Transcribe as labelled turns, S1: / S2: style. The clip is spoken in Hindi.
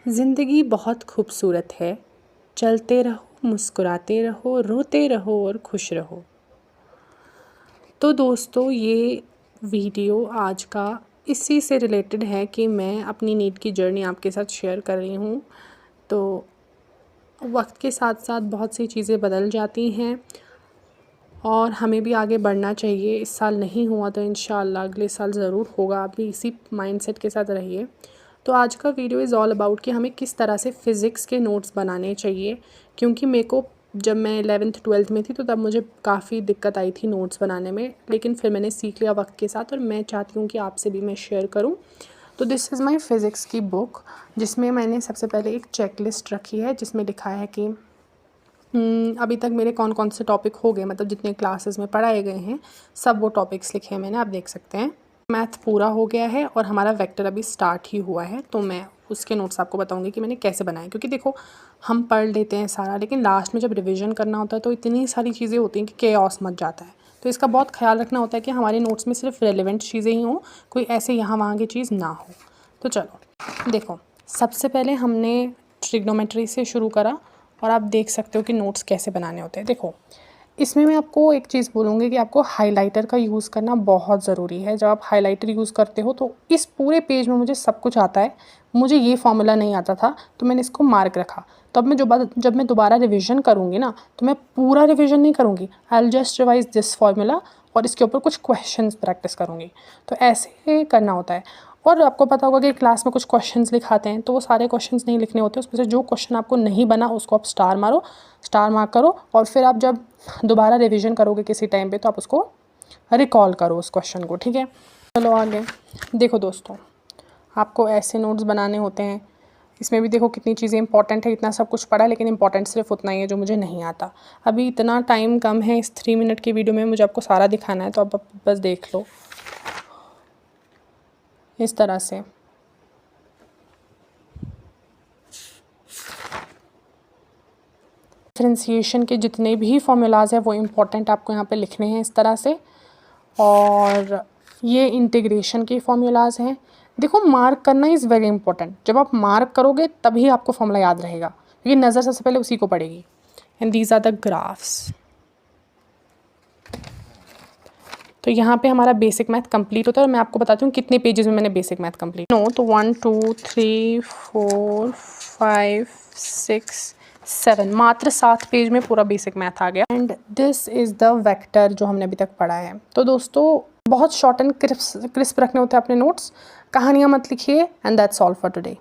S1: ज़िंदगी बहुत खूबसूरत है, चलते रहो, मुस्कुराते रहो, रोते रहो और खुश रहो। तो दोस्तों, ये वीडियो आज का इसी से रिलेटेड है कि मैं अपनी नीट की जर्नी आपके साथ शेयर कर रही हूँ। तो वक्त के साथ साथ बहुत सी चीज़ें बदल जाती हैं और हमें भी आगे बढ़ना चाहिए। इस साल नहीं हुआ तो इंशाअल्लाह अगले साल ज़रूर होगा। आप भी इसी माइंडसेट के साथ रहिए। तो आज का वीडियो इज़ ऑल अबाउट कि हमें किस तरह से फ़िज़िक्स के नोट्स बनाने चाहिए, क्योंकि मेरे को जब मैं 11th-12th में थी तो तब मुझे काफ़ी दिक्कत आई थी नोट्स बनाने में, लेकिन फिर मैंने सीख लिया वक्त के साथ और मैं चाहती हूँ कि आपसे भी मैं शेयर करूँ। तो दिस इज़ माई फ़िज़िक्स की बुक, जिसमें मैंने सबसे पहले एक चेकलिस्ट रखी है जिसमें लिखा है कि अभी तक मेरे कौन कौन से टॉपिक हो गए, मतलब जितने क्लासेस में पढ़ाए गए हैं सब वो टॉपिक्स लिखे हैं मैंने, आप देख सकते हैं। मैथ पूरा हो गया है और हमारा वेक्टर अभी स्टार्ट ही हुआ है, तो मैं उसके नोट्स आपको बताऊंगी कि मैंने कैसे बनाए। क्योंकि देखो, हम पढ़ लेते हैं सारा, लेकिन लास्ट में जब रिवीजन करना होता है तो इतनी सारी चीज़ें होती हैं कि केओस मच जाता है। तो इसका बहुत ख्याल रखना होता है कि हमारे नोट्स में सिर्फ रेलिवेंट चीज़ें ही हों, कोई ऐसे यहाँ वहाँ की चीज़ ना हो। तो चलो देखो, सबसे पहले हमने ट्रिग्नोमेट्री से शुरू करा और आप देख सकते हो कि नोट्स कैसे बनाने होते हैं। देखो, इसमें मैं आपको एक चीज़ बोलूँगी कि आपको हाइलाइटर का यूज़ करना बहुत ज़रूरी है। जब आप हाइलाइटर यूज़ करते हो तो इस पूरे पेज में मुझे सब कुछ आता है, मुझे ये फॉर्मूला नहीं आता था तो मैंने इसको मार्क रखा। तो अब जब मैं दोबारा रिवीजन करूँगी ना, तो मैं पूरा रिवीजन नहीं करूँगी, I will just revise this formula और इसके ऊपर कुछ क्वेश्चंस प्रैक्टिस करूँगी। तो ऐसे करना होता है। और आपको पता होगा कि क्लास में कुछ क्वेश्चंस लिखाते हैं, तो वो सारे क्वेश्चंस नहीं लिखने होते, उसमें से जो क्वेश्चन आपको नहीं बना उसको आप स्टार मारो, स्टार मार्क करो और फिर आप जब दोबारा रिवीजन करोगे किसी टाइम पे तो आप उसको रिकॉल करो उस क्वेश्चन को, ठीक है। चलो आगे देखो दोस्तों, आपको ऐसे नोट्स बनाने होते हैं। इसमें भी देखो कितनी चीज़ें इंपॉर्टेंट है, इतना सब कुछ पढ़ा लेकिन इंपॉर्टेंट सिर्फ उतना ही है जो मुझे नहीं आता। अभी इतना टाइम कम है इस 3 मिनट की वीडियो में, मुझे आपको सारा दिखाना है, तो आप बस देख लो इस तरह से। डिफरेंशिएशन के जितने भी फॉर्मूलाज हैं वो इम्पॉर्टेंट आपको यहाँ पे लिखने हैं इस तरह से। और ये इंटीग्रेशन के फॉर्मूलाज हैं। देखो, मार्क करना इज़ वेरी इंपॉर्टेंट। जब आप मार्क करोगे तभी आपको फॉर्मूला याद रहेगा, क्योंकि नज़र सबसे पहले उसी को पड़ेगी। And these are the graphs. तो यहाँ पे हमारा बेसिक मैथ कंप्लीट होता है और मैं आपको बताती हूँ कितने पेजेस में मैंने बेसिक मैथ कंप्लीट। नो तो 1 2 3 4 5 6 7, मात्र 7 पेज में पूरा बेसिक मैथ आ गया। And this is the vector जो हमने अभी तक पढ़ा है। तो दोस्तों, बहुत शॉर्ट एंड क्रिस्प रखने होते हैं अपने नोट्स। कहानियाँ मत लिखिए। And that's all for today.